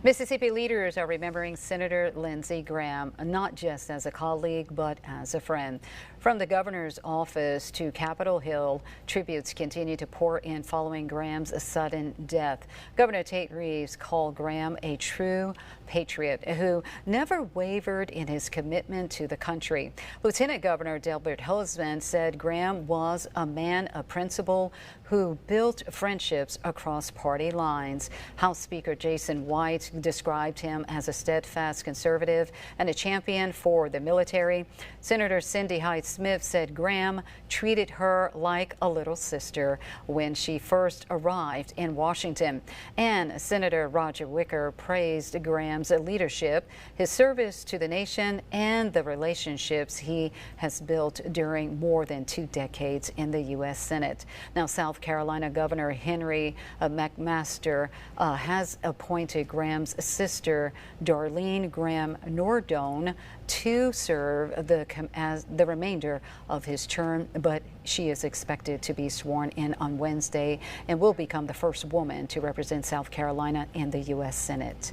Mississippi leaders are remembering Senator Lindsey Graham, not just as a colleague, but as a friend. From the governor's office to Capitol Hill, tributes continue to pour in following Graham's sudden death. Governor Tate Reeves called Graham a true patriot who never wavered in his commitment to the country. Lieutenant Governor Delbert Hosemann said Graham was a man of principle who built friendships across party lines. House Speaker Jason White described him as a steadfast conservative and a champion for the military. Senator Cindy Hyde-Smith said Graham treated her like a little sister when she first arrived in Washington. And Senator Roger Wicker praised Graham's leadership, his service to the nation, and the relationships he has built during more than 2 decades in the U.S. Senate. Now, South Carolina Governor Henry McMaster has appointed Graham's sister, Darlene Graham Nordone, to serve as the remainder of his term, but she is expected to be sworn in on Wednesday and will become the first woman to represent South Carolina in the U.S. Senate.